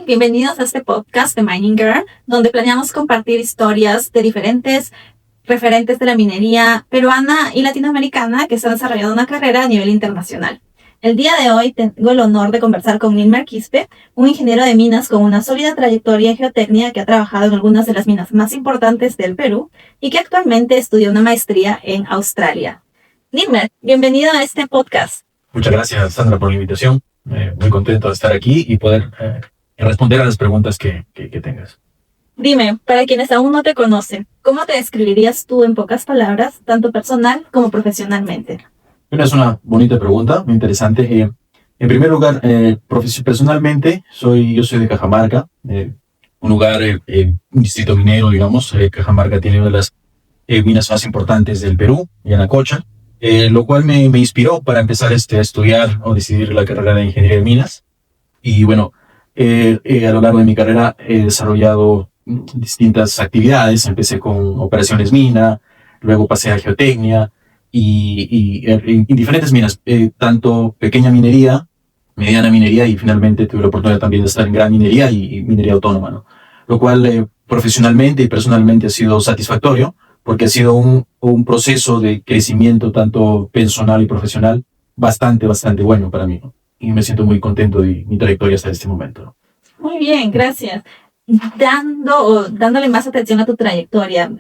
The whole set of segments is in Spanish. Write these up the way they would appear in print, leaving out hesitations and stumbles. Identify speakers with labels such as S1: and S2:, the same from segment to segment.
S1: están? Bienvenidos a este podcast de Mining Girl, donde planeamos compartir historias de diferentes referentes de la minería peruana y latinoamericana que están desarrollando una carrera a nivel internacional. El día de hoy tengo el honor de conversar con Nilmer Quispe, un ingeniero de minas con una sólida trayectoria en geotecnia que ha trabajado en algunas de las minas más importantes del Perú y que actualmente estudia una maestría en Australia. Nilmer, bienvenido a este podcast.
S2: Muchas gracias, Sandra, por la invitación. Muy contento de estar aquí y poder responder a las preguntas que tengas.
S1: Dime, para quienes aún no te conocen, ¿cómo te describirías tú en pocas palabras, tanto personal como profesionalmente?
S2: Es una bonita pregunta, muy interesante. En primer lugar, personalmente, yo soy de Cajamarca, un lugar, un distrito minero, digamos. Cajamarca tiene una de las minas más importantes del Perú, Yanacocha, lo cual me inspiró para empezar a estudiar o decidir la carrera de ingeniería de minas. Y bueno, a lo largo de mi carrera he desarrollado distintas actividades. Empecé con operaciones mina, luego pasé a geotecnia y en diferentes minas, tanto pequeña minería, mediana minería y finalmente tuve la oportunidad también de estar en gran minería y minería autónoma, ¿no? Lo cual profesionalmente y personalmente ha sido satisfactorio porque ha sido un proceso de crecimiento tanto personal y profesional bastante bueno para mí, ¿no? Y me siento muy contento de mi trayectoria hasta este momento, ¿no?
S1: Muy bien, gracias. Dándole más atención a tu trayectoria,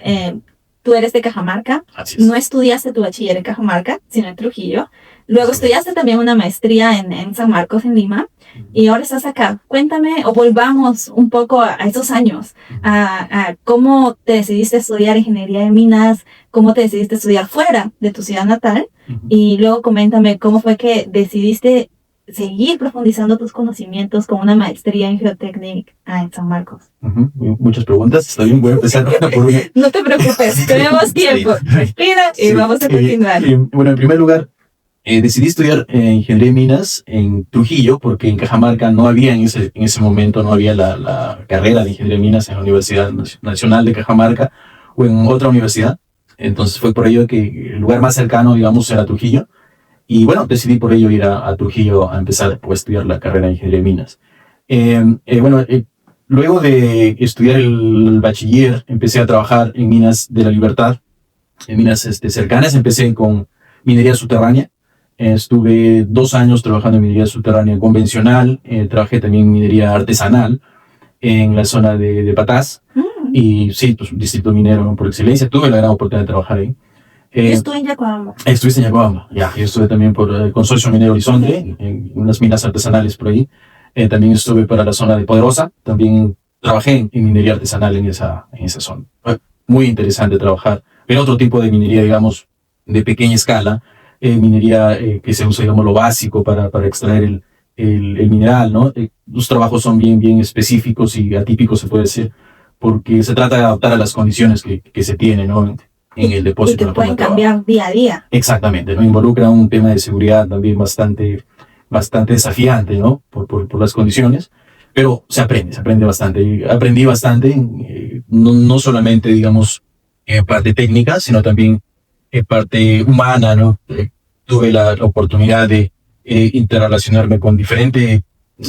S1: tú eres de Cajamarca, no estudiaste tu bachiller en Cajamarca, sino en Trujillo. Luego estudiaste también una maestría en San Marcos, en Lima, y ahora estás acá. Cuéntame, o volvamos un poco a esos años, a cómo te decidiste estudiar ingeniería de minas, cómo te decidiste estudiar fuera de tu ciudad natal, y luego coméntame cómo fue que decidiste seguir profundizando tus conocimientos con una maestría en geotecnia en San Marcos.
S2: Muchas preguntas, está bien, voy a empezar por una.
S1: No te preocupes, tenemos tiempo, respira y vamos a continuar.
S2: Bueno, en primer lugar, decidí estudiar ingeniería de minas en Trujillo porque en Cajamarca no había en ese momento, no había la carrera de ingeniería de minas en la Universidad Nacional de Cajamarca o en otra universidad. Entonces fue por ello que el lugar más cercano, digamos, era Trujillo. Y bueno, decidí por ello ir a Trujillo a empezar a estudiar la carrera de ingeniería de minas. Luego de estudiar el bachiller, empecé a trabajar en Minas de la Libertad, en minas cercanas. Empecé con minería subterránea. Estuve 2 años trabajando en minería subterránea convencional. Trabajé también en minería artesanal en la zona de Patás. Y sí, pues un distrito minero, ¿no?, por excelencia. Tuve la gran oportunidad de trabajar ahí.
S1: Yo estuve en Yacuabamba.
S2: Estuviste en Yacuabamba, ya. Yo estuve también por el Consorcio Minero Horizonte, en unas minas artesanales por ahí. También estuve para la zona de Poderosa. También trabajé en minería artesanal en esa zona. Muy interesante trabajar. Pero otro tipo de minería, digamos, de pequeña escala. Minería que se usa, digamos, lo básico para extraer el mineral, ¿no? Los trabajos son bien específicos y atípicos, se puede decir, porque se trata de adaptar a las condiciones que se tienen, ¿no?, en el depósito.
S1: Y que pueden cambiar día a día.
S2: Exactamente, ¿no? Involucra un tema de seguridad también bastante desafiante, ¿no? Por las condiciones, pero se aprende bastante. Y aprendí bastante, no solamente, digamos, parte técnica, sino también parte humana, ¿no? Tuve la oportunidad de interrelacionarme con diferente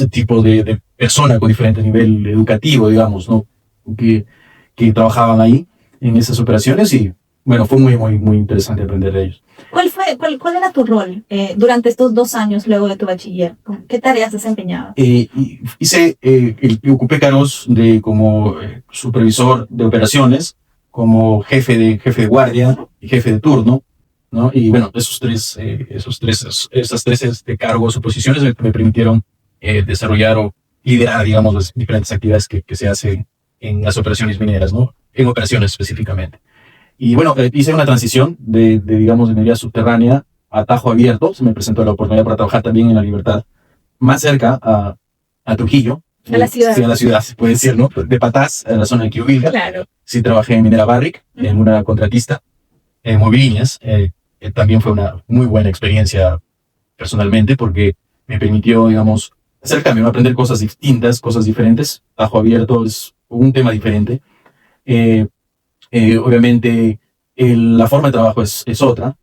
S2: tipo de persona, con diferente nivel educativo, digamos, ¿no?, que trabajaban ahí en esas operaciones y bueno, fue muy interesante aprender de ellos.
S1: ¿Cuál era tu rol durante estos 2 años luego de tu bachiller? ¿Qué tareas desempeñabas?
S2: Ocupé cargos como supervisor de operaciones, como jefe de guardia y jefe de turno, ¿no? Y bueno, esas tres cargos o posiciones me permitieron desarrollar o liderar, digamos, las diferentes actividades que se hacen en las operaciones mineras, ¿no? En operaciones específicamente. Y bueno, hice una transición digamos, de minería subterránea a Tajo Abierto. Se me presentó la oportunidad para trabajar también en la Libertad, más cerca a Trujillo.
S1: A la ciudad.
S2: Sí, a la ciudad, se puede decir, ¿no? De Patás, en la zona de Quirubilga.
S1: Claro.
S2: Sí, trabajé en Minera Barrick, en una contratista, en Movilíneas. También fue una muy buena experiencia personalmente porque me permitió, digamos, hacer cambio, aprender cosas distintas, cosas diferentes. Tajo Abierto es un tema diferente. Obviamente la forma de trabajo es otra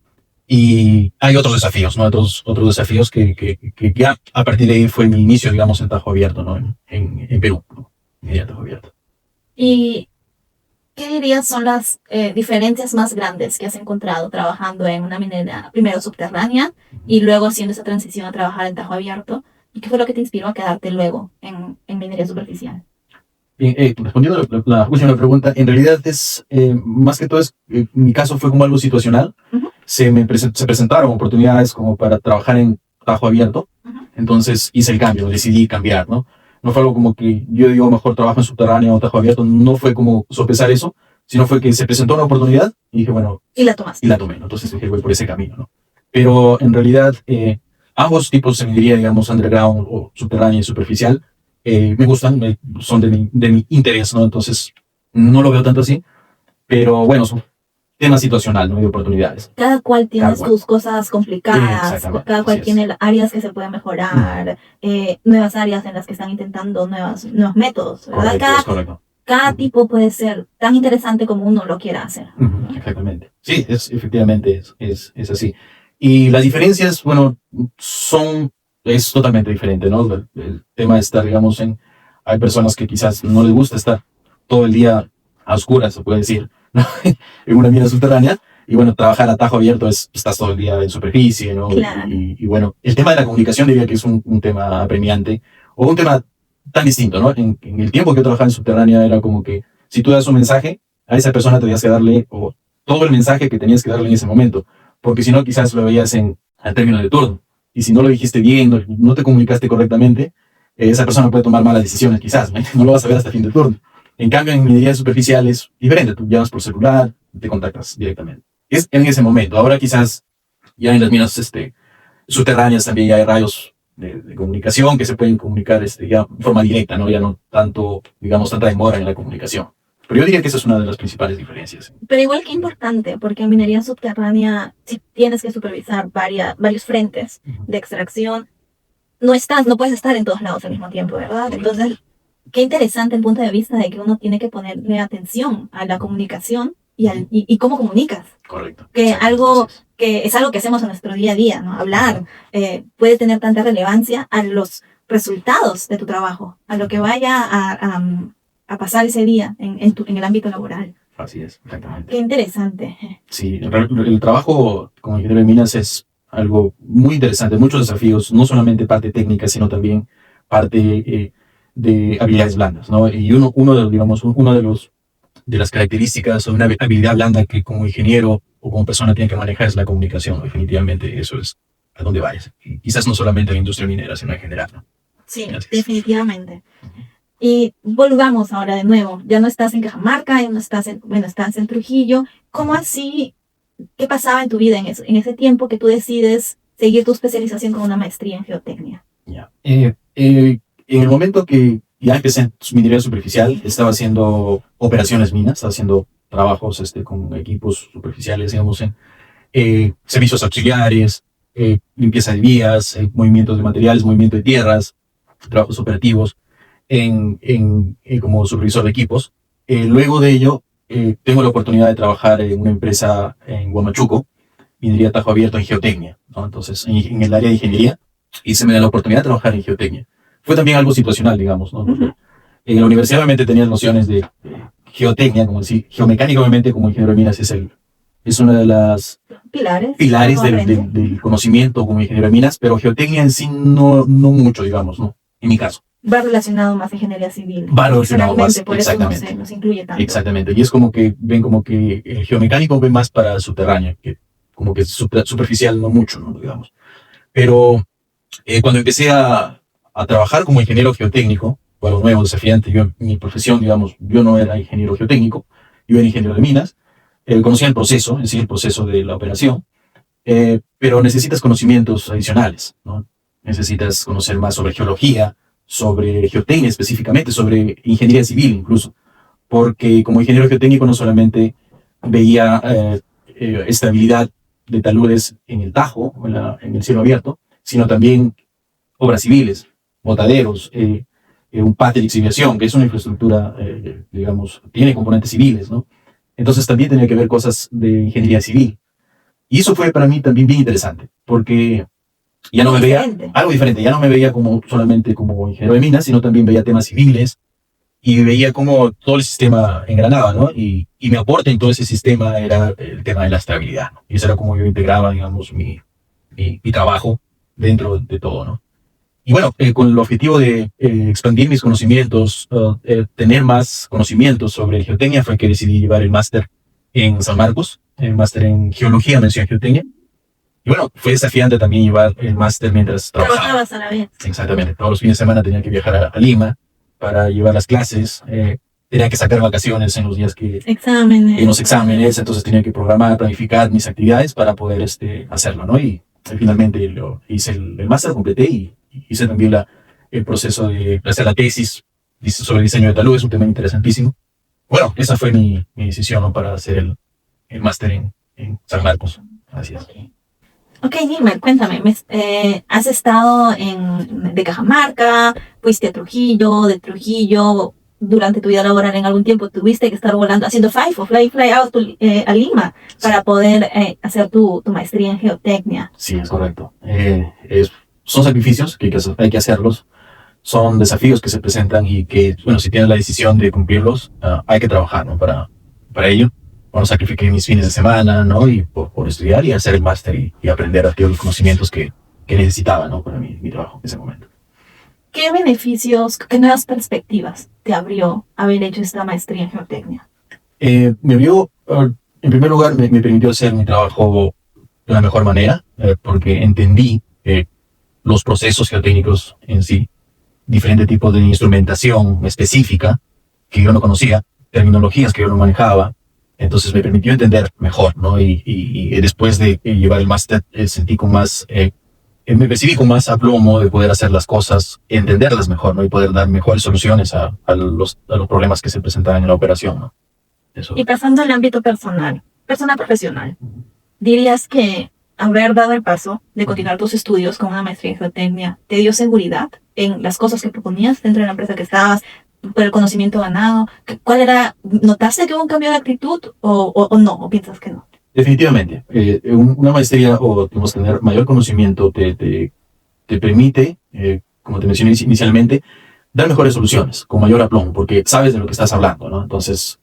S2: Y hay otros desafíos, ¿no? Otros desafíos que ya a partir de ahí fue mi inicio, digamos, en Tajo Abierto, ¿no? En Perú, ¿no? En Tajo Abierto.
S1: ¿Y qué dirías son las diferencias más grandes que has encontrado trabajando en una minera, primero subterránea y luego haciendo esa transición a trabajar en Tajo Abierto? ¿Y qué fue lo que te inspiró a quedarte luego en minería superficial?
S2: Bien, respondiendo a la última pregunta, en realidad es, más que todo, mi caso fue como algo situacional.
S1: Uh-huh.
S2: Se presentaron oportunidades como para trabajar en Tajo Abierto,
S1: uh-huh.
S2: Entonces hice el cambio, decidí cambiar, ¿no? No fue algo como que yo digo mejor trabajo en subterráneo o Tajo Abierto, no fue como sopesar eso, sino fue que se presentó una oportunidad y dije, bueno.
S1: Y la tomaste.
S2: Y la tomé, ¿no? Entonces dije, voy por ese camino, ¿no? Pero en realidad, ambos tipos de minería, digamos, underground o subterránea y superficial, me gustan, son de mi interés, ¿no? Entonces, no lo veo tanto así, pero bueno, son tema situacional, ¿no? Y oportunidades.
S1: Cada cual tiene sus cosas complicadas, cada cual tiene áreas que se pueden mejorar, nuevas áreas en las que están intentando nuevos métodos, ¿verdad?
S2: Correcto.
S1: Cada tipo puede ser tan interesante como uno lo quiera hacer.
S2: Exactamente. Sí, efectivamente es así. Y las diferencias, bueno, es totalmente diferente, ¿no? El tema de estar, digamos, hay personas que quizás no les gusta estar todo el día a oscuras, se puede decir, ¿no? En una mina subterránea. Y bueno, trabajar a Tajo Abierto estás todo el día en superficie, ¿no?
S1: Claro.
S2: Y bueno, el tema de la comunicación diría que es un tema apremiante, o un tema tan distinto, ¿no? En el tiempo que yo trabajaba en subterránea era como que si tú das un mensaje, a esa persona tenías que darle todo el mensaje que tenías que darle en ese momento, porque si no quizás lo veías al término de turno, y si no lo dijiste bien, no te comunicaste correctamente, esa persona puede tomar malas decisiones quizás, no lo vas a ver hasta fin de turno. En cambio, en minería superficial es diferente, tú llamas por celular, te contactas directamente. Es en ese momento. Ahora quizás ya en las minas subterráneas también ya hay radios de comunicación que se pueden comunicar ya de forma directa, ¿no? Ya no tanto, digamos, tanta demora en la comunicación. Pero yo diría que esa es una de las principales diferencias.
S1: Pero igual que importante, porque en minería subterránea, si tienes que supervisar varios frentes de extracción, no puedes estar en todos lados al mismo tiempo, ¿verdad? Entonces, qué interesante el punto de vista de que uno tiene que ponerle atención a la comunicación y cómo comunicas.
S2: Correcto.
S1: Que algo que es algo que hacemos en nuestro día a día, ¿no? Hablar puede tener tanta relevancia a los resultados de tu trabajo, a lo que vaya a pasar ese día en el ámbito laboral.
S2: Así es, exactamente.
S1: Qué interesante.
S2: Sí, el trabajo como ingeniero de minas es algo muy interesante, muchos desafíos, no solamente parte técnica, sino también parte de habilidades blandas, ¿no? Y una de las características o una habilidad blanda que como ingeniero o como persona tiene que manejar es la comunicación, ¿no? Definitivamente eso es a donde vayas. Y quizás no solamente en la industria minera, sino en general, ¿no?
S1: Sí, definitivamente. Y volvamos ahora de nuevo, ya no estás en Cajamarca, ya no estás en Trujillo. ¿Cómo así? ¿Qué pasaba en tu vida en ese tiempo que tú decides seguir tu especialización con una maestría en geotecnia?
S2: En el momento que ya empecé en minería superficial, estaba haciendo operaciones minas, estaba haciendo trabajos con equipos superficiales, digamos, en servicios auxiliares, limpieza de vías, movimientos de materiales, movimiento de tierras, trabajos operativos, como supervisor de equipos. Luego de ello, tengo la oportunidad de trabajar en una empresa en Huamachuco, minería Tajo Abierto en geotecnia, ¿no? Entonces, en el área de ingeniería, y se me da la oportunidad de trabajar en geotecnia. Fue también algo situacional, digamos, ¿no? Porque en la universidad obviamente tenía nociones de geotecnia, como decir, geomecánica obviamente como ingeniero de minas es una de las pilares del conocimiento como ingeniero de minas, pero geotecnia en sí no mucho, digamos, ¿no? En mi caso.
S1: Va relacionado más a ingeniería civil.
S2: Va relacionado más,
S1: por
S2: exactamente.
S1: Eso nos incluye tanto.
S2: Exactamente, y es como que ven como que el geomecánico ve más para subterráneo, que como que superficial no mucho, ¿no? Digamos. Pero cuando empecé a trabajar como ingeniero geotécnico, fue algo nuevo, desafiante. Yo en mi profesión, digamos, yo no era ingeniero geotécnico, yo era ingeniero de minas, conocía el proceso, en sí el proceso de la operación, pero necesitas conocimientos adicionales, ¿no? Necesitas conocer más sobre geología, sobre geotecnia específicamente, sobre ingeniería civil incluso, porque como ingeniero geotécnico no solamente veía estabilidad de taludes en el Tajo, en el cielo abierto, sino también obras civiles, botaderos, un patio de exhibición, que es una infraestructura, digamos, tiene componentes civiles, ¿no? Entonces también tenía que ver cosas de ingeniería civil. Y eso fue para mí también bien interesante, porque ya no me veía algo diferente, ya no me veía como solamente como ingeniero de minas, sino también veía temas civiles y veía cómo todo el sistema engranaba, ¿no? Y mi aporte en todo ese sistema era el tema de la estabilidad, ¿no? Y eso era como yo integraba, digamos, mi trabajo dentro de todo, ¿no? Y bueno, con el objetivo de expandir mis conocimientos, tener más conocimientos sobre geotecnia, fue que decidí llevar el máster en San Marcos, el máster en geología, mención geotecnia. Y bueno, fue desafiante también llevar el máster mientras trabajaba.
S1: Trabajabas a la vez.
S2: Exactamente, todos los fines de semana tenía que viajar a Lima para llevar las clases, tenía que sacar vacaciones en los días en los exámenes, entonces tenía que programar, planificar mis actividades para poder hacerlo, ¿no? Y finalmente hice el máster, completé y hice también el proceso de hacer la tesis sobre diseño de talud, es un tema interesantísimo. Bueno, esa fue mi decisión, ¿no? Para hacer el máster en San Marcos. Así es.
S1: Ok, Nilmer, cuéntame, ¿has estado de Cajamarca, fuiste a Trujillo, de Trujillo, durante tu vida laboral en algún tiempo tuviste que estar volando, haciendo fly out a Lima para poder hacer tu maestría en geotecnia?
S2: Sí, es correcto. Son sacrificios que hay que hacerlos, son desafíos que se presentan y que, bueno, si tienes la decisión de cumplirlos, hay que trabajar, ¿no? Para ello. Bueno, sacrifiqué mis fines de semana, ¿no? Y por estudiar y hacer el máster y aprender aquellos los conocimientos que necesitaba, ¿no? Para mi trabajo en ese momento.
S1: ¿Qué beneficios, qué nuevas perspectivas te abrió haber hecho esta maestría en geotecnia?
S2: Me abrió, en primer lugar, me permitió hacer mi trabajo de la mejor manera, porque entendí los procesos geotécnicos en sí, diferentes tipos de instrumentación específica que yo no conocía, terminologías que yo no manejaba. Entonces me permitió entender mejor, ¿no? Y después de llevar el máster sentí con más, me percibí con más aplomo de poder hacer las cosas, entenderlas mejor, ¿no? Y poder dar mejores soluciones a los problemas que se presentaban en la operación, ¿no? Eso.
S1: Y pasando al ámbito personal profesional, ¿dirías que haber dado el paso de continuar tus estudios con una maestría en geotecnia te dio seguridad en las cosas que proponías dentro de la empresa que estabas, por el conocimiento ganado? ¿Cuál era? ¿Notaste que hubo un cambio de actitud o no? ¿O piensas que no?
S2: Definitivamente. Una maestría o digamos, tener mayor conocimiento te permite, como te mencioné inicialmente, dar mejores soluciones, con mayor aplomo, porque sabes de lo que estás hablando, ¿no? Entonces,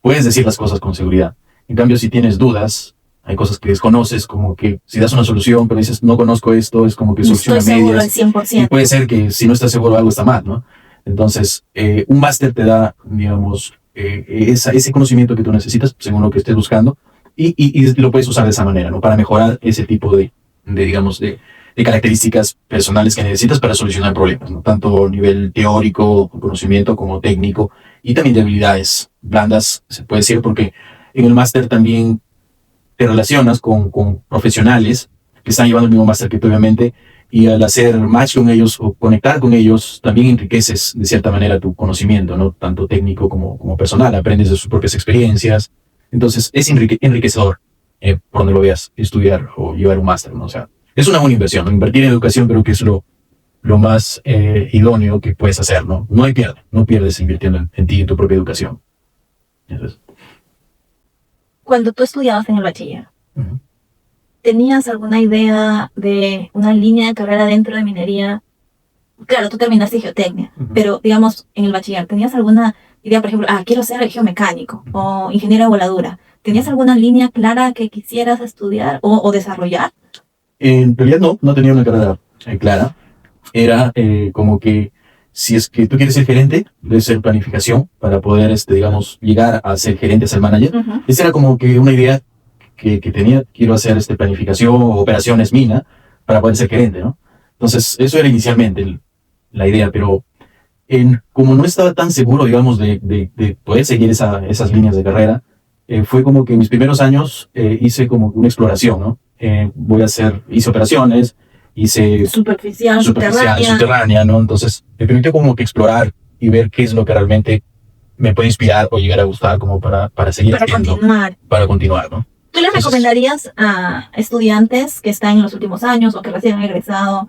S2: puedes decir las cosas con seguridad. En cambio, si tienes dudas, hay cosas que desconoces, como que si das una solución, pero dices, no conozco esto, es como que solución a medias.
S1: Estoy seguro al 100%.
S2: Y puede ser que si no estás seguro, algo está mal, ¿no? Entonces, un máster te da, digamos, ese conocimiento que tú necesitas, según lo que estés buscando, y lo puedes usar de esa manera, ¿no? Para mejorar ese tipo digamos, de características personales que necesitas para solucionar problemas, ¿no? Tanto a nivel teórico, conocimiento, como técnico, y también de habilidades blandas, se puede decir, porque en el máster también te relacionas con profesionales que están llevando el mismo máster que tú, obviamente, y al hacer match con ellos o conectar con ellos, también enriqueces de cierta manera tu conocimiento, ¿no? Tanto técnico como personal, aprendes de sus propias experiencias. Entonces, es enriquecedor, por donde lo veas, estudiar o llevar un máster, ¿no? O sea, es una buena inversión, ¿no? Invertir en educación creo que es lo más idóneo que puedes hacer, ¿no? No hay pierde, no pierdes invirtiendo en ti y en tu propia educación. Entonces,
S1: cuando tú estudiabas en el bachiller, ¿tenías alguna idea de una línea de carrera dentro de minería? Claro, tú terminaste geotecnia, pero digamos, en el bachiller, ¿tenías alguna idea, por ejemplo, quiero ser geomecánico o ingeniero de voladura? ¿Tenías alguna línea clara que quisieras estudiar o desarrollar?
S2: En realidad no tenía una carrera clara. Era como que si es que tú quieres ser gerente, debes ser planificación para poder, digamos, llegar a ser gerente, a ser manager. Esa era como que una idea que tenía, quiero hacer planificación, operaciones, mina, para poder ser gerente, ¿no? Entonces, eso era inicialmente la idea, pero como no estaba tan seguro, digamos, de poder seguir esas líneas de carrera, fue como que en mis primeros años hice como una exploración, ¿no? Hice operaciones, hice
S1: superficial,
S2: subterránea, ¿no? Entonces, me permitió como que explorar y ver qué es lo que realmente me puede inspirar o llegar a gustar como para seguir haciendo. Para continuar, ¿no?
S1: ¿Tú le recomendarías a estudiantes que están en los últimos años o que recién han egresado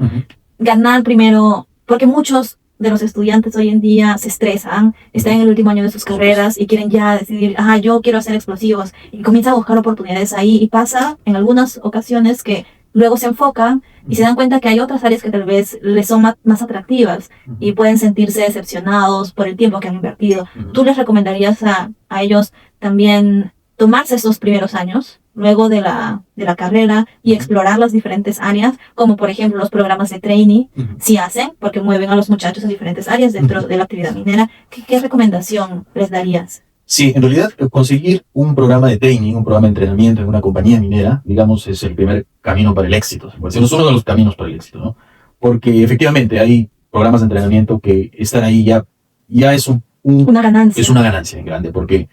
S1: ganar primero? Porque muchos de los estudiantes hoy en día se estresan, están en el último año de sus carreras y quieren ya decidir, yo quiero hacer explosivos, y comienzan a buscar oportunidades ahí, y pasa en algunas ocasiones que luego se enfocan y se dan cuenta que hay otras áreas que tal vez les son más atractivas y pueden sentirse decepcionados por el tiempo que han invertido. ¿Tú les recomendarías a ellos también tomarse esos primeros años luego de la carrera y explorar las diferentes áreas, como por ejemplo los programas de training, si hacen, porque mueven a los muchachos en diferentes áreas dentro de la actividad minera? ¿Qué recomendación les darías?
S2: Sí, en realidad conseguir un programa de training, un programa de entrenamiento en una compañía minera, digamos, es el primer camino para el éxito. Es uno de los caminos para el éxito, ¿no? Porque efectivamente hay programas de entrenamiento que están ahí ya es
S1: una ganancia.
S2: Es una ganancia grande, porque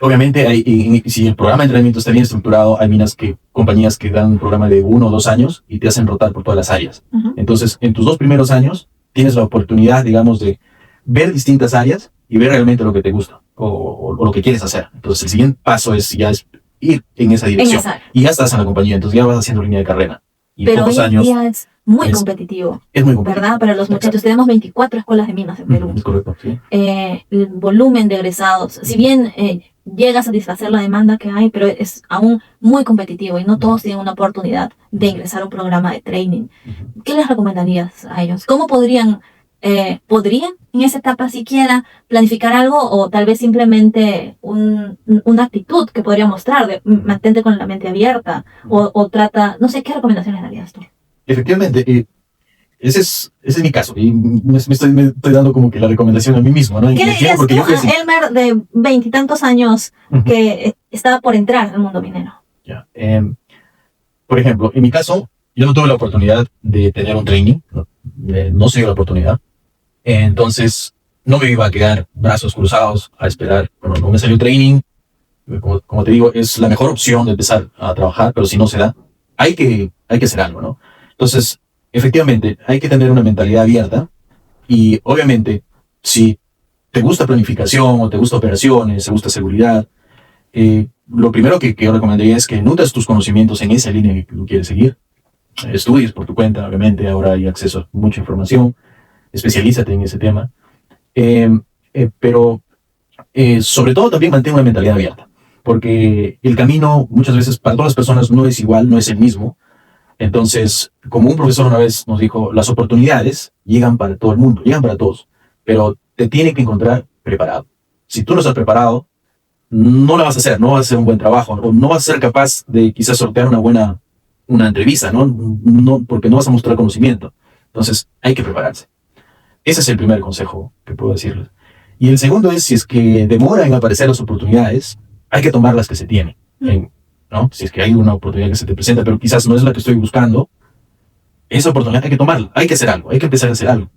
S2: obviamente si el programa de entrenamiento está bien estructurado, hay compañías que dan un programa de 1 o 2 años y te hacen rotar por todas las áreas. Entonces, en tus 2 primeros años tienes la oportunidad, digamos, de ver distintas áreas y ver realmente lo que te gusta o lo que quieres hacer. Entonces, el siguiente paso es ir en esa dirección. Y ya estás en la compañía, entonces ya vas haciendo línea de carrera. Y
S1: pero hoy en día es muy competitivo.
S2: Es muy competitivo.
S1: ¿Verdad? Para los muchachos. Tenemos 24 escuelas de minas en Perú.
S2: Es correcto, sí.
S1: El volumen de egresados, si bien llega a satisfacer la demanda que hay, pero es aún muy competitivo y no todos tienen una oportunidad de ingresar a un programa de training. ¿Qué les recomendarías a ellos? ¿Cómo podrían en esa etapa siquiera planificar algo, o tal vez simplemente una actitud que podría mostrar de mantente con la mente abierta o trata, no sé, qué recomendaciones darías tú?
S2: Efectivamente, ese es mi caso y me estoy dando como que la recomendación a mí mismo, ¿no?
S1: ¿Qué le dirías tú a Elmer de 20 y tantos años que estaba por entrar al mundo minero?
S2: Por ejemplo, en mi caso, yo no tuve la oportunidad de tener un training, no se dio la oportunidad. Entonces, no me iba a quedar brazos cruzados a esperar. Bueno, no me salió training. Como te digo, es la mejor opción de empezar a trabajar, pero si no se da, hay que hacer algo, ¿no? Entonces, efectivamente, hay que tener una mentalidad abierta y, obviamente, si te gusta planificación o te gusta operaciones, te gusta seguridad, lo primero que yo recomendaría es que nutres tus conocimientos en esa línea que tú quieres seguir. Estudies por tu cuenta, obviamente, ahora hay acceso a mucha información. Especialízate en ese tema, pero sobre todo también mantén una mentalidad abierta, porque el camino muchas veces para todas las personas no es igual, no es el mismo. Entonces, como un profesor una vez nos dijo, las oportunidades llegan para todo el mundo, llegan para todos, pero te tienen que encontrar preparado. Si tú no estás preparado, no la vas a hacer, no vas a hacer un buen trabajo, o no vas a ser capaz de quizás sortear una entrevista, ¿no? Porque no vas a mostrar conocimiento. Entonces, hay que prepararse. Ese es el primer consejo que puedo decirles. Y el segundo es, si es que demora en aparecer las oportunidades, hay que tomar las que se tienen, ¿no? Si es que hay una oportunidad que se te presenta, pero quizás no es la que estoy buscando, esa oportunidad hay que tomarla, hay que hacer algo, hay que empezar a hacer algo.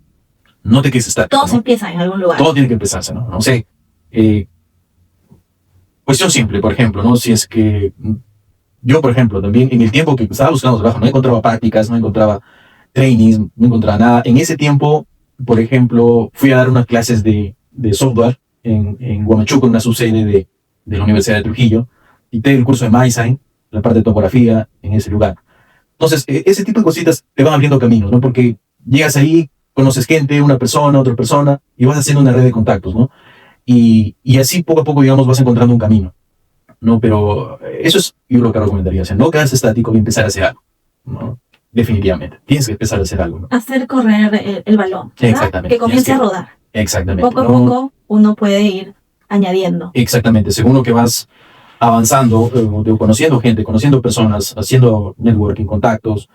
S2: No te quedes estático.
S1: Todo se empieza en algún lugar.
S2: Todo tiene que empezarse, ¿no? No sé. Cuestión simple, por ejemplo, ¿no? Si es que yo, por ejemplo, también en el tiempo que estaba buscando trabajo, no encontraba prácticas, no encontraba trainings, no encontraba nada. En ese tiempo, por ejemplo, fui a dar unas clases de software en Huamachuco, en una subsede de la Universidad de Trujillo, y tengo el curso de MySign, la parte de topografía, en ese lugar. Entonces, ese tipo de cositas te van abriendo caminos, ¿no? Porque llegas ahí, conoces gente, una persona, otra persona, y vas haciendo una red de contactos, ¿no? Y así poco a poco, digamos, vas encontrando un camino, ¿no? Pero eso es yo lo que recomendaría, o sea, no quedarse estático y empezar a hacer algo, ¿no? Definitivamente, tienes que empezar a hacer algo, ¿no?
S1: Hacer correr el balón, ¿verdad?
S2: Exactamente.
S1: Que comience a rodar.
S2: Exactamente.
S1: Poco a poco uno puede ir añadiendo.
S2: Exactamente, según lo que vas avanzando, conociendo gente, conociendo personas, haciendo networking, contactos,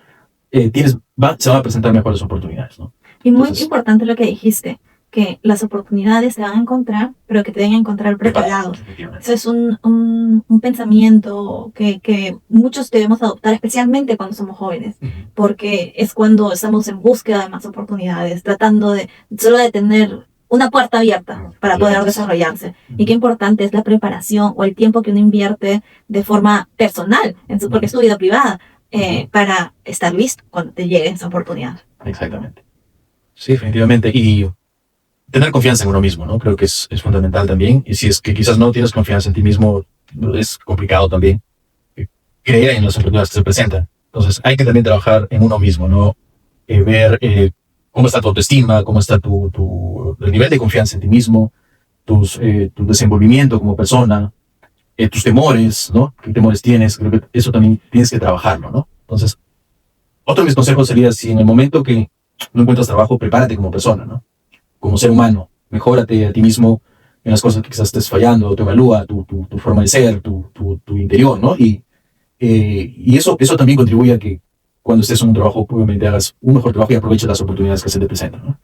S2: se van a presentar mejores oportunidades, ¿no?
S1: Y muy importante lo que dijiste, que las oportunidades se van a encontrar, pero que te deben encontrar preparados. Eso es un pensamiento que muchos debemos adoptar, especialmente cuando somos jóvenes, porque es cuando estamos en búsqueda de más oportunidades, tratando solo de tener una puerta abierta para poder desarrollarse. Y qué importante es la preparación o el tiempo que uno invierte de forma personal, porque es tu vida privada, para estar listo cuando te llegue esa oportunidad.
S2: Exactamente. Sí, definitivamente. Y tener confianza en uno mismo, ¿no? Creo que es fundamental también. Y si es que quizás no tienes confianza en ti mismo, es complicado también creer en las oportunidades que se presentan. Entonces, hay que también trabajar en uno mismo, ¿no? Ver cómo está tu autoestima, cómo está el nivel de confianza en ti mismo, tu desenvolvimiento como persona, tus temores, ¿no? ¿Qué temores tienes? Creo que eso también tienes que trabajarlo, ¿no? Entonces, otro de mis consejos sería, si en el momento que no encuentras trabajo, prepárate como persona, ¿no? Como ser humano, mejórate a ti mismo en las cosas que quizás estés fallando, te evalúa tu forma de ser, tu interior, ¿no? Y eso también contribuye a que cuando estés en un trabajo, obviamente hagas un mejor trabajo y aproveches las oportunidades que se te presentan, ¿no?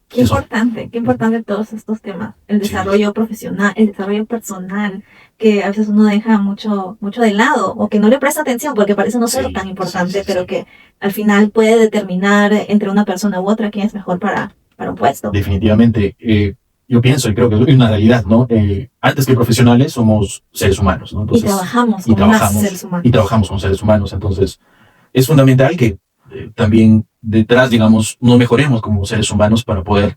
S1: Qué importante todos estos temas. El desarrollo profesional, el desarrollo personal, que a veces uno deja mucho de lado o que no le presta atención porque parece no ser tan importante, pero que al final puede determinar entre una persona u otra quién es mejor para un puesto.
S2: Definitivamente. Yo pienso y creo que es una realidad, ¿no? Antes que profesionales somos seres humanos, ¿no? Entonces,
S1: y trabajamos como seres humanos.
S2: Y trabajamos con seres humanos. Entonces, es fundamental que también detrás, digamos, nos mejoremos como seres humanos para poder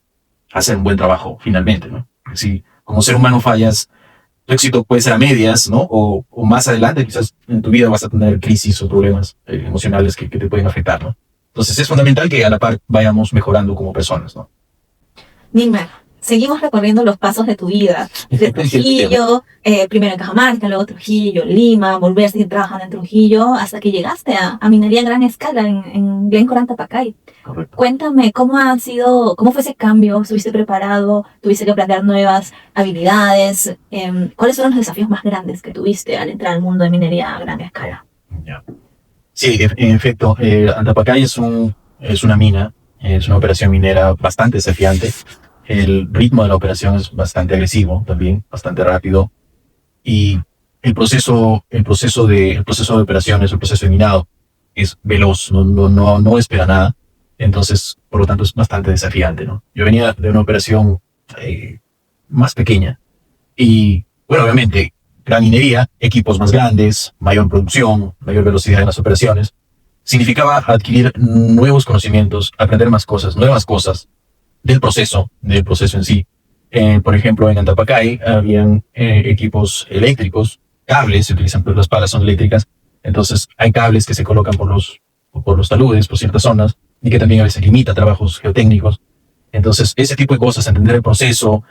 S2: hacer un buen trabajo finalmente, ¿no? Si como ser humano fallas, tu éxito puede ser a medias, ¿no? O más adelante quizás en tu vida vas a tener crisis o problemas emocionales que te pueden afectar, ¿no? Entonces es fundamental que a la par vayamos mejorando como personas, ¿no?
S1: Nilmer, seguimos recorriendo los pasos de tu vida. De Trujillo, primero en Cajamarca, luego Trujillo, Lima, volver a seguir trabajando en Trujillo, hasta que llegaste a minería a gran escala en Glencore, Antapacay.
S2: Correcto.
S1: Cuéntame, ¿cómo fue ese cambio? ¿Estuviste preparado? ¿Tuviste que aprender nuevas habilidades? ¿Cuáles fueron los desafíos más grandes que tuviste al entrar al mundo de minería a gran escala?
S2: Sí, en efecto, Antapacay es una mina, es una operación minera bastante desafiante. El ritmo de la operación es bastante agresivo también, bastante rápido. Y el proceso de operaciones, el proceso de minado es veloz, no espera nada. Entonces, por lo tanto, es bastante desafiante, ¿no? Yo venía de una operación más pequeña y, bueno, obviamente, gran minería, equipos más grandes, mayor producción, mayor velocidad en las operaciones, significaba adquirir nuevos conocimientos, aprender más cosas, nuevas cosas del proceso en sí. Por ejemplo, en Antapacay habían equipos eléctricos, cables, se utilizan, pues las palas son eléctricas, entonces hay cables que se colocan por los taludes, por ciertas zonas, y que también a veces limita trabajos geotécnicos. Entonces, ese tipo de cosas, entender el proceso,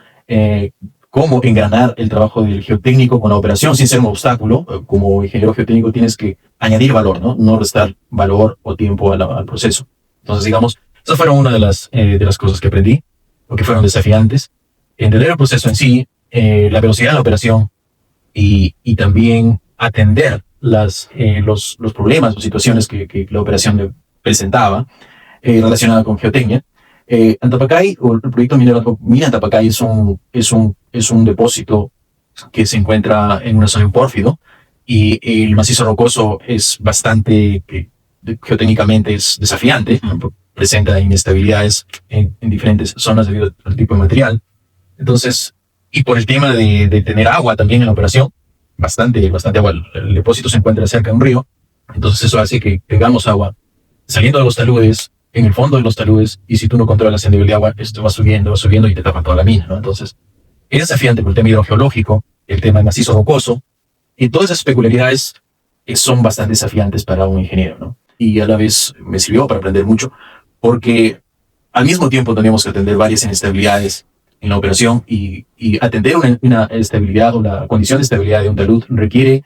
S2: cómo engranar el trabajo del geotécnico con la operación sin ser un obstáculo. Como ingeniero geotécnico tienes que añadir valor, no restar valor o tiempo al proceso. Entonces, digamos, esas fueron una de las cosas que aprendí, o que fueron desafiantes. Entender el proceso en sí, la velocidad de la operación y también atender los problemas o situaciones que la operación presentaba relacionada con geotecnia. Antapacay, o el proyecto minero Mina Antapacay, es un depósito que se encuentra en una zona de pórfido, y el macizo rocoso es bastante, geotécnicamente es desafiante, presenta inestabilidades en diferentes zonas debido al tipo de material. Entonces, y por el tema de tener agua también en la operación, bastante agua. El depósito se encuentra cerca de un río, entonces eso hace que tengamos agua saliendo de los taludes, en el fondo de los taludes, y si tú no controlas el nivel de agua, esto va subiendo y te tapa toda la mina, ¿no? Entonces, es desafiante por el tema hidrogeológico, el tema de macizo rocoso, y todas esas peculiaridades son bastante desafiantes para un ingeniero, ¿no? Y a la vez me sirvió para aprender mucho, porque al mismo tiempo teníamos que atender varias inestabilidades en la operación, y atender una estabilidad o la condición de estabilidad de un talud requiere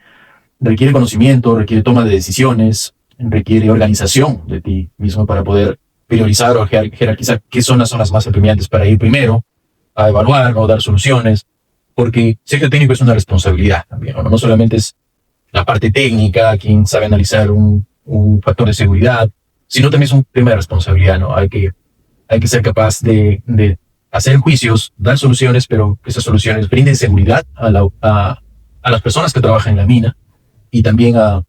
S2: conocimiento, requiere toma de decisiones, requiere organización de ti mismo para poder priorizar o jerarquizar qué son las zonas más apremiantes para ir primero a evaluar o dar soluciones, porque ser geotécnico es una responsabilidad también, ¿no? No solamente es la parte técnica, quien sabe analizar un factor de seguridad, sino también es un tema de responsabilidad, ¿no? Hay que ser capaz de hacer juicios, dar soluciones, pero que esas soluciones brinden seguridad a las personas que trabajan en la mina y también a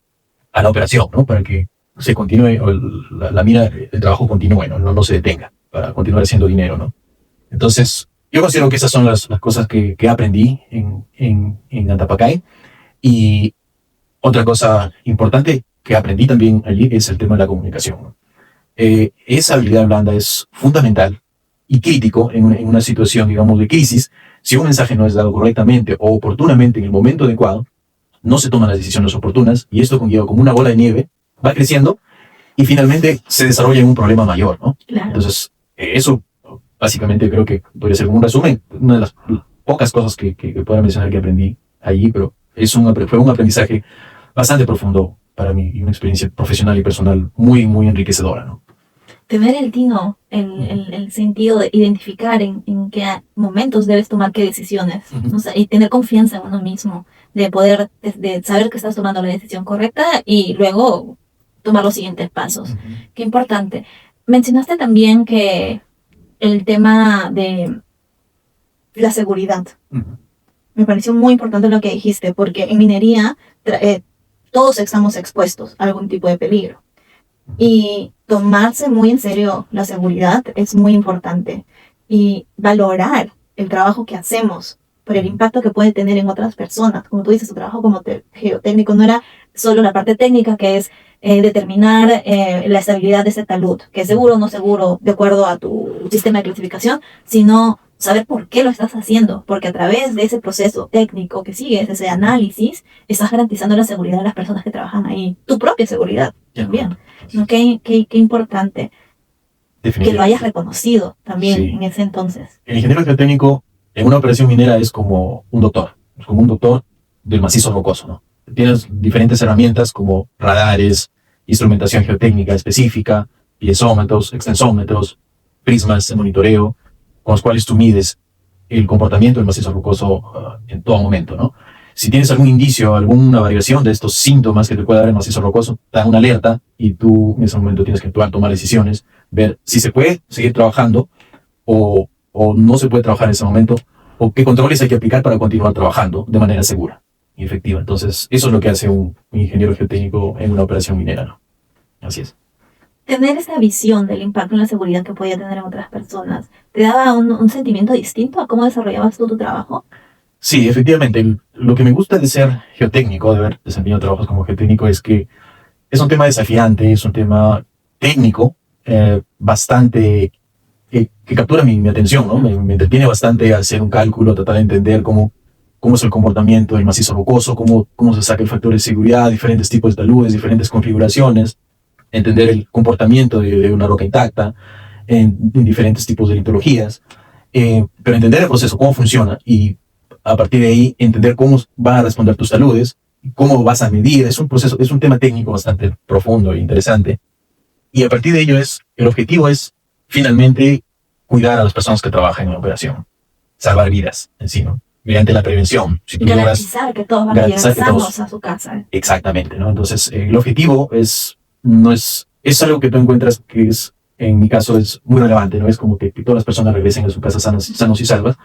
S2: la operación, ¿no? Para que se continúe, o la mina, el trabajo continúe, no se detenga, para continuar haciendo dinero, ¿no? Entonces, yo considero que esas son las cosas que aprendí en Antapacay. Y otra cosa importante que aprendí también allí es el tema de la comunicación, ¿no? Esa habilidad blanda es fundamental y crítico en una situación, digamos, de crisis. Si un mensaje no es dado correctamente o oportunamente en el momento adecuado, no se toman las decisiones oportunas, y esto conlleva como una bola de nieve, va creciendo y finalmente se desarrolla en un problema mayor, ¿no?
S1: Claro.
S2: Entonces, Eso, básicamente, creo que podría ser como un resumen, una de las pocas cosas que puedo mencionar que aprendí allí, pero fue un aprendizaje bastante profundo para mí y una experiencia profesional y personal muy, muy enriquecedora, ¿no?
S1: Tener el tino, el sentido de identificar en qué momentos debes tomar qué decisiones, ¿no? O sea, y tener confianza en uno mismo, de poder, de saber que estás tomando la decisión correcta y luego tomar los siguientes pasos. Qué importante. Mencionaste también que el tema de la seguridad. Me pareció muy importante lo que dijiste, porque en minería todos estamos expuestos a algún tipo de peligro. Y tomarse muy en serio la seguridad es muy importante. Y valorar el trabajo que hacemos por el impacto que puede tener en otras personas. Como tú dices, tu trabajo como geotécnico no era solo la parte técnica, que es determinar la estabilidad de ese talud, que es seguro o no seguro de acuerdo a tu sistema de clasificación, sino saber por qué lo estás haciendo, porque a través de ese proceso técnico que sigues, ese análisis, estás garantizando la seguridad de las personas que trabajan ahí, tu propia seguridad también. ¿No? Qué importante que lo hayas reconocido también en ese entonces.
S2: El ingeniero geotécnico en una operación minera es como un doctor del macizo rocoso, ¿no? Tienes diferentes herramientas como radares, instrumentación geotécnica específica, piezómetros, extensómetros, prismas de monitoreo, con los cuales tú mides el comportamiento del macizo rocoso en todo momento, ¿no? Si tienes algún indicio, alguna variación de estos síntomas que te puede dar el macizo rocoso, te da una alerta y tú en ese momento tienes que actuar, tomar decisiones, ver si se puede seguir trabajando o no se puede trabajar en ese momento, o qué controles hay que aplicar para continuar trabajando de manera segura y efectiva. Entonces, eso es lo que hace un ingeniero geotécnico en una operación minera, ¿no? Así es.
S1: Tener esa visión del impacto en la seguridad que podía tener en otras personas, ¿te daba un sentimiento distinto a cómo desarrollabas tú tu trabajo?
S2: Sí, efectivamente. Lo que me gusta de ser geotécnico, de haber desempeñado trabajos como geotécnico, es que es un tema desafiante, es un tema técnico, bastante que captura mi atención, ¿no? Me entretiene bastante hacer un cálculo, tratar de entender cómo es el comportamiento del macizo rocoso, cómo se saca el factor de seguridad, diferentes tipos de taludes, diferentes configuraciones, entender el comportamiento de una roca intacta en diferentes tipos de litologías, pero entender el proceso, cómo funciona, y a partir de ahí entender cómo van a responder tus taludes, cómo vas a medir. Es un proceso, es un tema técnico bastante profundo e interesante. Y a partir de ello el objetivo es finalmente cuidar a las personas que trabajan en la operación, salvar vidas en sí, ¿no? Mediante la prevención.
S1: Si garantizar que todos van a llegar sanos a su casa.
S2: Exactamente, ¿no? Entonces, el objetivo es algo que tú encuentras que es, en mi caso, es muy relevante, ¿no? Es como que todas las personas regresen a su casa sanos y salvas.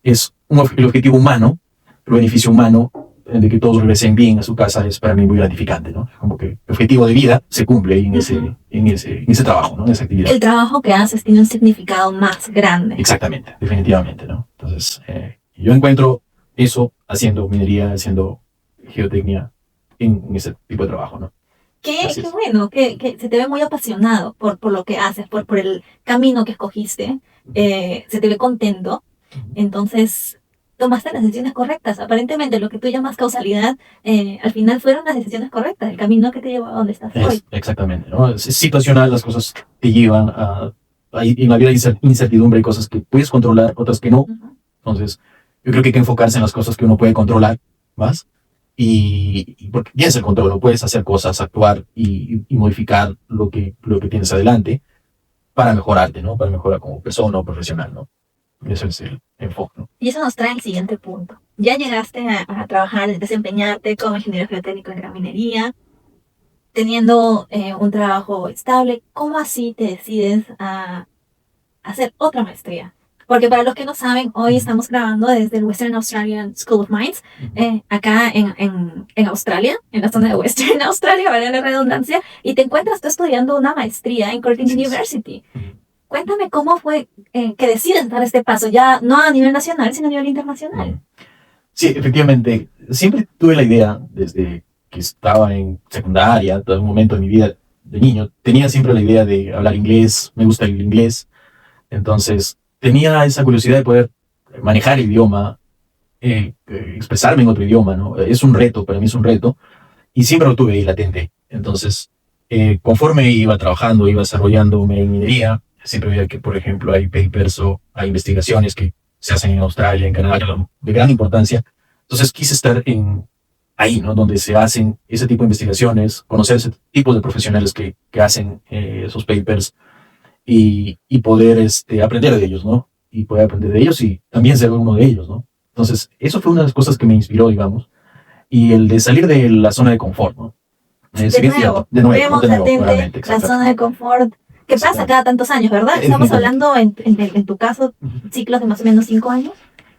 S2: Es el objetivo humano, el beneficio humano de que todos regresen bien a su casa es para mí muy gratificante, ¿no? Como que el objetivo de vida se cumple en ese trabajo, ¿no? En esa actividad.
S1: El trabajo que haces tiene un significado más grande.
S2: Exactamente, definitivamente, ¿no? Entonces, yo encuentro eso haciendo minería, haciendo geotecnia en ese tipo de trabajo, ¿no?
S1: Qué bueno, que se te ve muy apasionado por lo que haces, por el camino que escogiste, se te ve contento, entonces tomaste las decisiones correctas. Aparentemente lo que tú llamas causalidad, al final fueron las decisiones correctas, el camino que te llevó a donde estás hoy.
S2: Exactamente, ¿no? Es situacional, las cosas te llevan en la vida hay incertidumbre, hay cosas que puedes controlar, otras que no. Entonces, yo creo que hay que enfocarse en las cosas que uno puede controlar más. Y porque tienes el control, no puedes hacer cosas, actuar y modificar lo que tienes adelante para mejorarte, ¿no? Para mejorar como persona o profesional, ¿no? Eso es el enfoque, ¿no?
S1: Y eso nos trae al siguiente punto. Ya llegaste a trabajar, a desempeñarte como ingeniero geotécnico en gran minería, teniendo un trabajo estable. ¿Cómo así te decides a hacer otra maestría? Porque para los que no saben, hoy estamos grabando desde el Western Australian School of Mines, acá en Australia, en la zona de Western Australia, vale la redundancia, y te encuentras tú estudiando una maestría en Curtin University. Cuéntame cómo fue que decides dar este paso, ya no a nivel nacional, sino a nivel internacional.
S2: Sí, efectivamente, siempre tuve la idea, desde que estaba en secundaria, todo un momento de mi vida de niño, tenía siempre la idea de hablar inglés, me gusta el inglés, entonces tenía esa curiosidad de poder manejar el idioma, expresarme en otro idioma, ¿no? Es un reto, para mí es un reto, y siempre lo tuve ahí latente. Entonces, conforme iba trabajando, iba desarrollándome en minería, siempre veía que, por ejemplo, hay papers o hay investigaciones que se hacen en Australia, en Canadá, de gran importancia. Entonces quise estar ahí, ¿no? Donde se hacen ese tipo de investigaciones, conocer ese tipo de profesionales que hacen esos papers y poder aprender de ellos, ¿no? Y poder aprender de ellos y también ser uno de ellos, ¿no? Entonces, eso fue una de las cosas que me inspiró, digamos, y el de salir de la zona de confort, ¿no?
S1: De nuevo, latente, la zona de confort, que pasa cada tantos años, ¿verdad? Estamos hablando, en tu caso, ciclos de más o menos 5 años,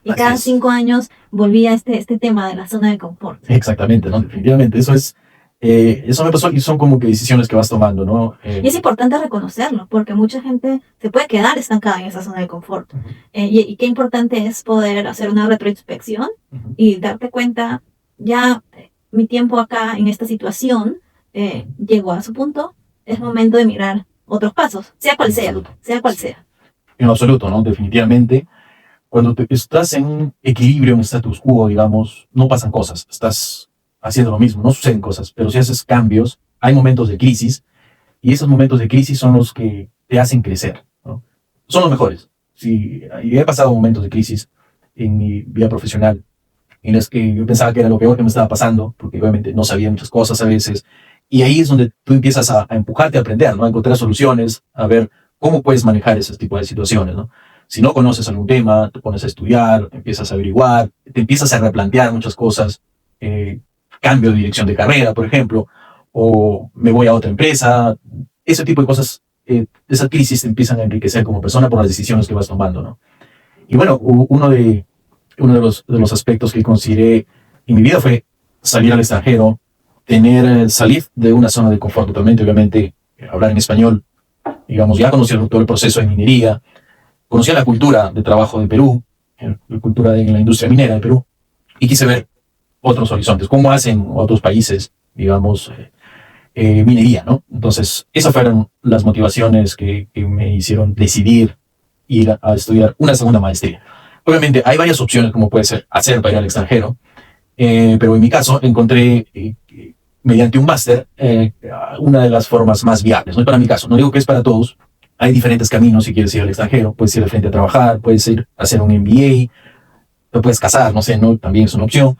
S1: y cada 5 años volvía este tema de la zona de confort.
S2: Exactamente, ¿no? Definitivamente, eso me pasó y son como que decisiones que vas tomando, ¿no?
S1: Y es importante reconocerlo, porque mucha gente se puede quedar estancada en esa zona de confort. Y qué importante es poder hacer una retroinspección y darte cuenta, ya mi tiempo acá en esta situación llegó a su punto, es momento de mirar otros pasos, sea cual sea.
S2: En absoluto, ¿no? Definitivamente, cuando estás en un equilibrio, en un status quo, digamos, no pasan cosas, estás haciendo lo mismo, no suceden cosas, pero si haces cambios, hay momentos de crisis, y esos momentos de crisis son los que te hacen crecer, ¿no? Son los mejores. Sí, he pasado momentos de crisis en mi vida profesional, en los que yo pensaba que era lo peor que me estaba pasando, porque obviamente no sabía muchas cosas a veces, y ahí es donde tú empiezas a empujarte a aprender, ¿no? A encontrar soluciones, a ver cómo puedes manejar ese tipo de situaciones, ¿no? Si no conoces algún tema, te pones a estudiar, empiezas a averiguar, te empiezas a replantear muchas cosas, cambio de dirección de carrera, por ejemplo, o me voy a otra empresa, ese tipo de cosas, esas crisis te empiezan a enriquecer como persona por las decisiones que vas tomando, ¿no? Y bueno, uno de los aspectos que consideré en mi vida fue salir al extranjero, salir de una zona de confort totalmente, obviamente, hablar en español, digamos, ya conocía todo el proceso de minería, conocía la cultura de trabajo de Perú, la cultura en la industria minera de Perú, y quise ver otros horizontes, cómo hacen otros países, digamos, minería, ¿no? Entonces, esas fueron las motivaciones que me hicieron decidir ir a estudiar una segunda maestría. Obviamente, hay varias opciones como puede ser hacer para ir al extranjero, pero en mi caso encontré, mediante un máster, una de las formas más viables, ¿no? Para mi caso, no digo que es para todos, hay diferentes caminos si quieres ir al extranjero, puedes ir al frente a trabajar, puedes ir a hacer un MBA, te puedes casar, no sé, ¿no? También es una opción.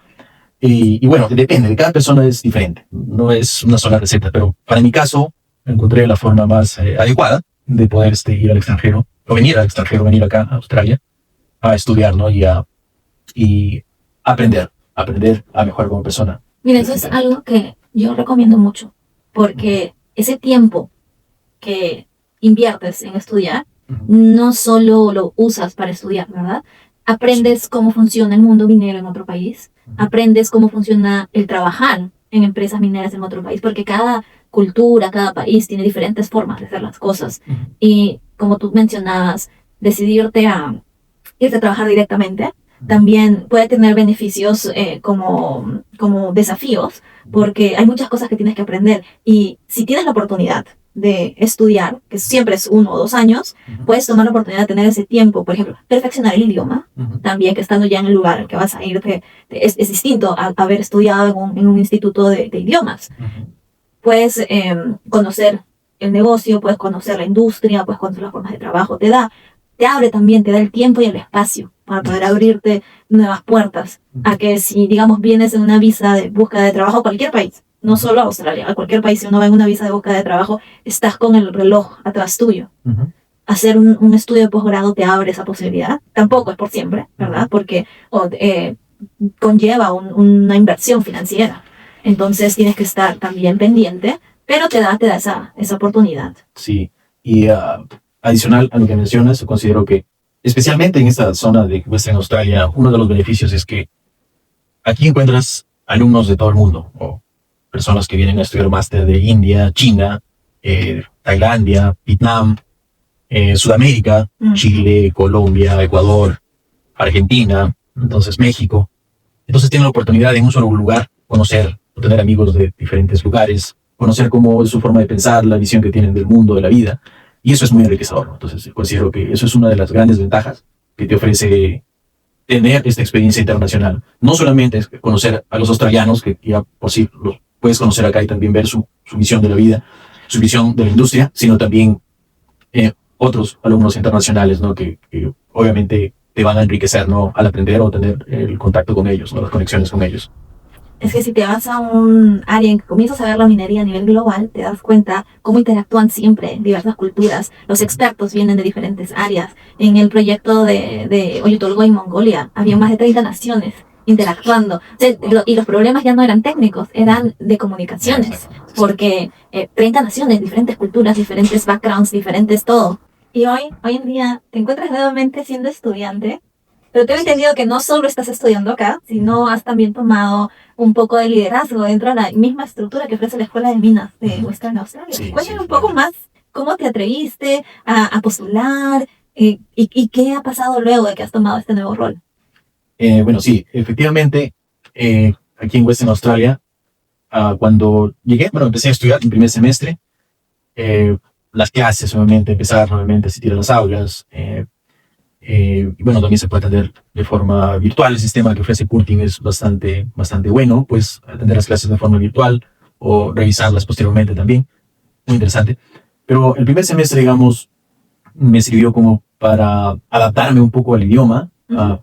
S2: Y bueno, depende, de cada persona es diferente, no es una sola receta, pero para mi caso encontré la forma más adecuada de poder ir al extranjero, o venir al extranjero, venir acá a Australia, a estudiar, ¿no? Y aprender a mejorar como persona.
S1: Mira, eso es algo que yo recomiendo mucho, porque ese tiempo que inviertes en estudiar, no solo lo usas para estudiar, ¿verdad? Aprendes cómo funciona el mundo minero en otro país, aprendes cómo funciona el trabajar en empresas mineras en otro país, porque cada cultura, cada país tiene diferentes formas de hacer las cosas. Y como tú mencionabas, decidirte a irte a trabajar directamente también puede tener beneficios como desafíos, porque hay muchas cosas que tienes que aprender. Y si tienes la oportunidad de estudiar, que siempre es 1 o 2 años, puedes tomar la oportunidad de tener ese tiempo, por ejemplo, perfeccionar el idioma, también que estando ya en el lugar al que vas a ir, es distinto a haber estudiado en un instituto de idiomas. Puedes conocer el negocio, puedes conocer la industria, puedes conocer las formas de trabajo, te abre también, te da el tiempo y el espacio para poder abrirte nuevas puertas, a que si, digamos, vienes en una visa de búsqueda de trabajo a cualquier país, no solo a Australia, a cualquier país, si uno va en una visa de búsqueda de trabajo, estás con el reloj atrás tuyo. Hacer un estudio de posgrado te abre esa posibilidad. Tampoco es por siempre, ¿verdad? Porque conlleva una inversión financiera. Entonces tienes que estar también pendiente, pero te da esa oportunidad.
S2: Sí, y adicional a lo que mencionas, considero que, especialmente en esta zona de Western Australia, uno de los beneficios es que aquí encuentras alumnos de todo el mundo, o personas que vienen a estudiar máster de India, China, Tailandia, Vietnam, Sudamérica, Chile, Colombia, Ecuador, Argentina, entonces México. Entonces tienen la oportunidad de en un solo lugar conocer, o tener amigos de diferentes lugares, conocer cómo es su forma de pensar, la visión que tienen del mundo, de la vida. Y eso es muy enriquecedor, ¿no? Entonces considero que eso es una de las grandes ventajas que te ofrece tener esta experiencia internacional. No solamente es conocer a los australianos, que ya por sí los puedes conocer acá y también ver su visión de la vida, su visión de la industria, sino también otros alumnos internacionales, ¿no? Que obviamente te van a enriquecer, ¿no? Al aprender o tener el contacto con ellos, ¿no? Las conexiones con ellos.
S1: Es que si te vas a un área en que comienzas a ver la minería a nivel global, te das cuenta cómo interactúan siempre diversas culturas. Los expertos vienen de diferentes áreas. En el proyecto de Oyu Tolgoi en Mongolia, había más de 30 naciones interactuando. O sea, y los problemas ya no eran técnicos, eran de comunicaciones. Porque 30 naciones, diferentes culturas, diferentes backgrounds, diferentes todo. Y hoy en día, te encuentras nuevamente siendo estudiante. Pero tengo entendido que no solo estás estudiando acá, sino has también tomado un poco de liderazgo dentro de la misma estructura que ofrece la Escuela de Minas de Western Australia.
S2: Sí,
S1: Cuéntame
S2: sí,
S1: un poco más cómo te atreviste a postular y qué ha pasado luego de que has tomado este nuevo rol.
S2: Bueno, sí, efectivamente, aquí en Western Australia, cuando llegué, bueno, empecé a estudiar en primer semestre, las clases, obviamente, empezar nuevamente a asistir a las aulas, y bueno, también se puede atender de forma virtual. El sistema que ofrece Curtin es bastante bueno, pues atender las clases de forma virtual o revisarlas posteriormente también. Muy interesante. Pero el primer semestre, digamos, me sirvió como para adaptarme un poco al idioma,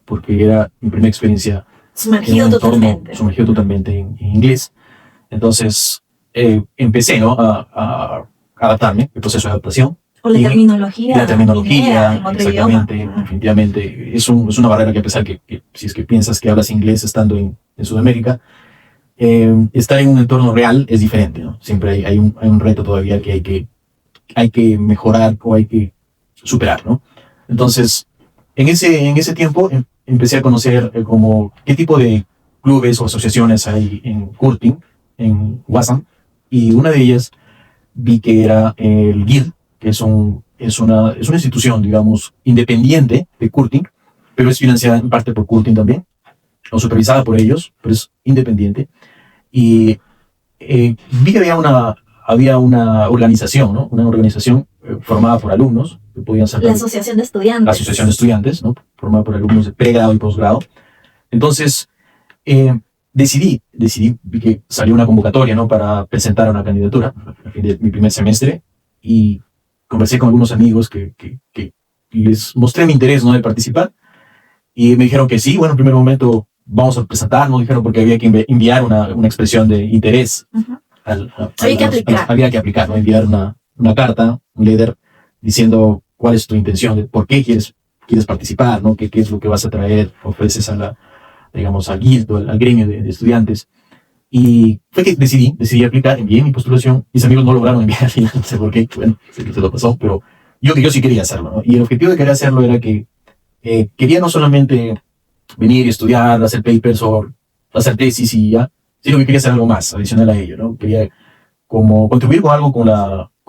S2: porque era mi primera experiencia
S1: sumergido
S2: totalmente en inglés. Entonces, empecé, ¿no? a adaptarme, el proceso de adaptación.
S1: O la terminología.
S2: La terminología, exactamente,
S1: idioma.
S2: definitivamente. Es una barrera que, a pesar que si es que piensas que hablas inglés estando en Sudamérica, estar en un entorno real es diferente, ¿no? Siempre hay un reto todavía que hay que mejorar o hay que superar, ¿no? Entonces, en ese tiempo empecé a conocer como qué tipo de clubes o asociaciones hay en Curtin, en WASM, y una de ellas vi que era el Guild, que es una institución, digamos, independiente de Curtin, pero es financiada en parte por Curtin también, o supervisada por ellos, pero es independiente. Y vi que había una organización, ¿no? Una organización formada por alumnos, que podían ser...
S1: La Asociación de Estudiantes.
S2: La Asociación de Estudiantes, ¿no? Formada por alumnos de pregrado y posgrado. Entonces, decidí, vi que salió una convocatoria, ¿no? Para presentar una candidatura a fin de mi primer semestre, y conversé con algunos amigos que les mostré mi interés, ¿no? De participar, y me dijeron que sí. Bueno, en primer momento vamos a presentarnos, dijeron, porque había que enviar una expresión de interés. Había que aplicar, ¿no? Enviar una carta, un letter, diciendo cuál es tu intención, por qué quieres participar, ¿no? ¿Qué es lo que vas a traer, ofreces digamos, al guild, al gremio de estudiantes. Y fue que decidí aplicar, envié mi postulación. Mis amigos no lograron enviar, no sé por qué, bueno, se lo pasó, pero yo sí quería hacerlo, ¿no? Y el objetivo de querer hacerlo era que quería no solamente venir y estudiar, hacer papers o hacer tesis y ya, sino que quería hacer algo más adicional a ello, ¿no? Quería como contribuir con algo con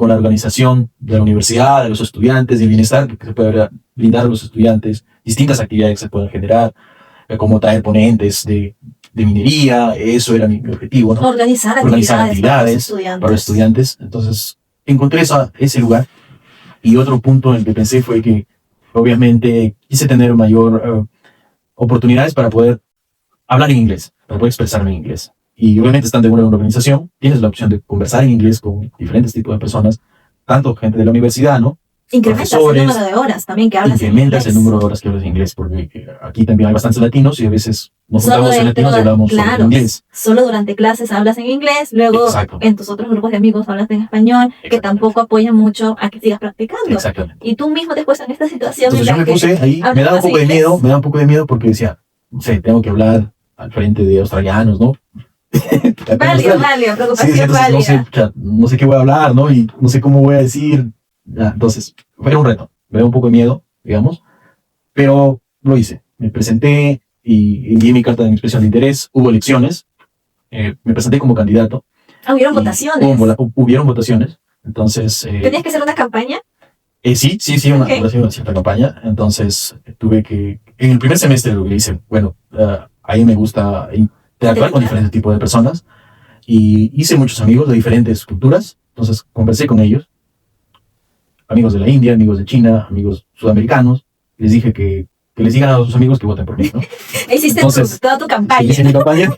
S2: la organización de la universidad, de los estudiantes, del bienestar que se puede brindar a los estudiantes, distintas actividades que se pueden generar, como traer ponentes de minería. Eso era mi objetivo, ¿no?
S1: Organizar actividades
S2: para los estudiantes. Entonces, encontré ese lugar. Y otro punto en el que pensé fue que, obviamente, quise tener mayor oportunidades para poder hablar en inglés, para poder expresarme en inglés. Y obviamente, estando en una organización, tienes la opción de conversar en inglés con diferentes tipos de personas, tanto gente de la universidad, ¿no?
S1: Incrementas el número de horas también que hablas en inglés.
S2: Incrementas el número de horas que hablas en inglés, porque aquí también hay bastantes latinos y a veces nos juntamos en latinos y hablamos en inglés.
S1: Solo durante clases hablas en inglés, luego en tus otros grupos de amigos hablas en español, que tampoco apoya mucho a que sigas practicando.
S2: Exactamente.
S1: Y tú mismo te puesto en esta situación.
S2: Entonces yo me puse ahí, me daba un poco de miedo porque decía, no sé, tengo que hablar al frente de australianos, ¿no?
S1: Válido, preocupación válida.
S2: No sé qué voy a hablar, ¿no? Y no sé cómo voy a decir. Entonces, fue un reto, me dio un poco de miedo, digamos, pero lo hice. Me presenté y envié mi carta de expresión de interés. Hubo elecciones, me presenté como candidato.
S1: ¿Hubieron votaciones?
S2: Hubieron votaciones, entonces...
S1: ¿Tenías que hacer una campaña?
S2: Sí, una cierta campaña. Entonces, tuve que... En el primer semestre lo que hice, bueno, ahí me gusta interactuar con diferentes tipos de personas, y hice muchos amigos de diferentes culturas. Entonces, conversé con ellos. Amigos de la India, amigos de China, amigos sudamericanos. Les dije que les digan a sus amigos que voten por mí, ¿no?
S1: Hiciste toda tu campaña.
S2: Hice mi campaña.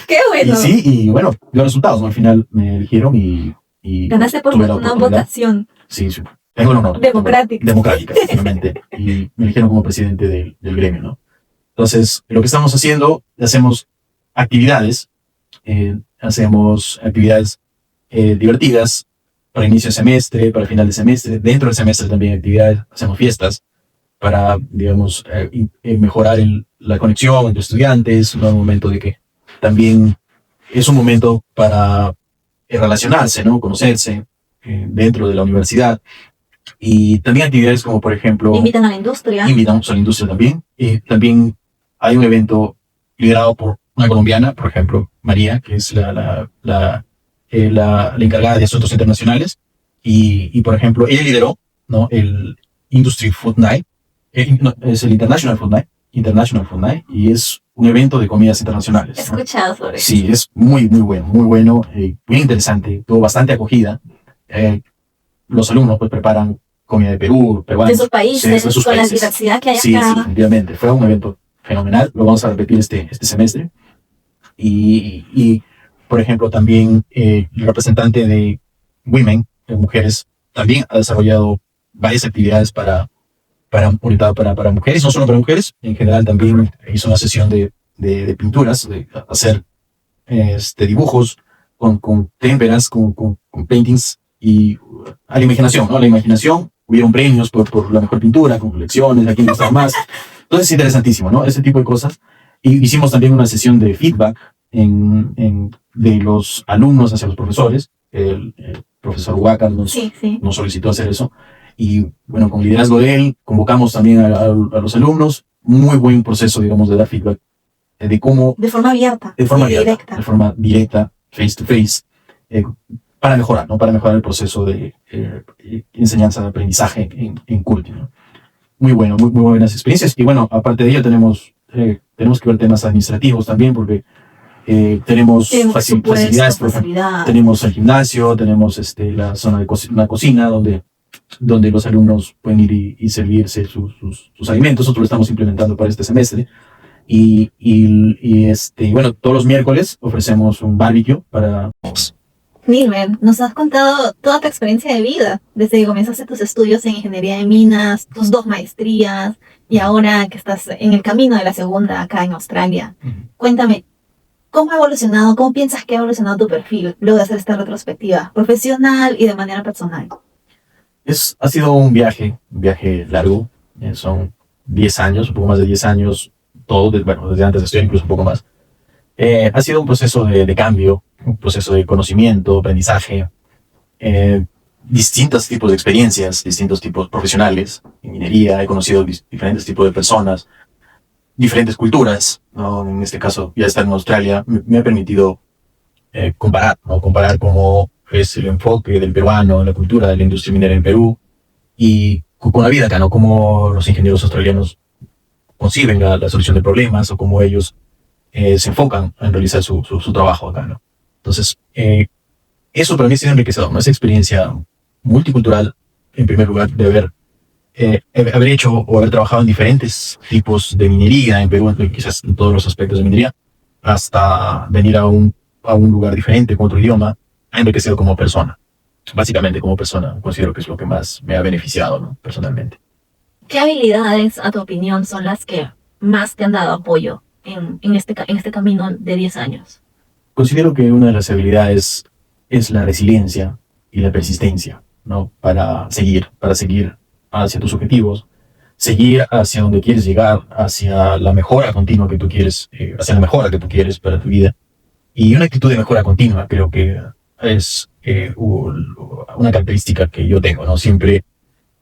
S1: ¡Qué bueno!
S2: Y bueno, dio resultados, ¿no? Al final me eligieron y
S1: ganaste por una votación.
S2: Sí, tengo el honor.
S1: Democrática,
S2: efectivamente. Y me eligieron como presidente del gremio, ¿no? Entonces, lo que estamos haciendo, hacemos actividades divertidas para inicio de semestre, para final de semestre, dentro del semestre también actividades, hacemos fiestas para, digamos, mejorar la conexión entre estudiantes, un momento de que también es un momento para relacionarse, ¿no? Conocerse dentro de la universidad. Y también actividades como, por ejemplo...
S1: Invitan a la industria.
S2: Invitamos a la industria también. Y también hay un evento liderado por una colombiana, por ejemplo, María, que es la encargada de asuntos internacionales. Y, por ejemplo, ella lideró, ¿no?, el Industry Food Night. Es el International Food Night, y es un evento de comidas internacionales.
S1: He escuchado sobre eso.
S2: Sí, es muy bueno, muy interesante, tuvo bastante acogida. Los alumnos pues preparan comida de Perú, peruanos.
S1: De sus países,
S2: de sus
S1: con
S2: países.
S1: La diversidad que hay
S2: sí,
S1: acá.
S2: Sí, definitivamente. Fue un evento fenomenal, lo vamos a repetir este semestre. Y por ejemplo, también el representante de Women, de mujeres, también ha desarrollado varias actividades orientada para mujeres, no solo para mujeres, en general también hizo una sesión de pinturas, de hacer dibujos con témperas, con paintings, y a la imaginación, ¿no? A la imaginación, hubieron premios por la mejor pintura, con colecciones, a quien le gustaba más. Entonces es interesantísimo, ¿no? Ese tipo de cosas. Y hicimos también una sesión de feedback de los alumnos hacia los profesores. El profesor Huaca nos solicitó hacer eso. Y bueno, con liderazgo de él, convocamos también a los alumnos. Muy buen proceso, digamos, de dar feedback. De cómo...
S1: De forma abierta.
S2: De forma directa, face to face. Para mejorar, ¿no? Para mejorar el proceso de enseñanza, de aprendizaje en Curti, ¿no? Muy bueno, muy buenas experiencias. Y bueno, aparte de ello tenemos que ver temas administrativos también, porque tenemos facilidades. Tenemos el gimnasio, tenemos la zona de la cocina, donde los alumnos pueden ir y servirse sus alimentos. Nosotros lo estamos implementando para este semestre. Y bueno, todos los miércoles ofrecemos un barbecue para...
S1: Nilber, nos has contado toda tu experiencia de vida, desde que comenzaste tus estudios en ingeniería de minas, tus 2 maestrías, y ahora que estás en el camino de la segunda acá en Australia. Cuéntame, ¿cómo ha evolucionado, cómo piensas que ha evolucionado tu perfil luego de hacer esta retrospectiva profesional y de manera personal?
S2: Ha sido un viaje largo, son 10 años, un poco más de 10 años, desde antes de estudiar, incluso un poco más. Ha sido un proceso de cambio, un proceso de conocimiento, aprendizaje, distintos tipos de experiencias, distintos tipos profesionales. En minería he conocido diferentes tipos de personas, diferentes culturas, ¿no? En este caso, ya estar en Australia me ha permitido comparar, ¿no? Comparar cómo es el enfoque del peruano, la cultura de la industria minera en Perú, y con la vida acá, ¿no? Cómo los ingenieros australianos conciben la solución de problemas, o cómo ellos se enfocan en realizar su trabajo acá, ¿no? Entonces, eso para mí ha sido enriquecedor, ¿no? Esa experiencia multicultural, en primer lugar, de haber hecho o haber trabajado en diferentes tipos de minería en Perú, quizás en todos los aspectos de minería, hasta venir a un lugar diferente, con otro idioma, ha enriquecido como persona. Básicamente, como persona, considero que es lo que más me ha beneficiado, ¿no? Personalmente.
S1: ¿Qué habilidades, a tu opinión, son las que más te han dado apoyo en este camino de 10 años?
S2: Considero que una de las habilidades es la resiliencia y la persistencia, ¿no? Para seguir hacia tus objetivos, seguir hacia donde quieres llegar, hacia la mejora continua que tú quieres, hacia la mejora que tú quieres para tu vida. Y una actitud de mejora continua creo que es una característica que yo tengo, ¿no? Siempre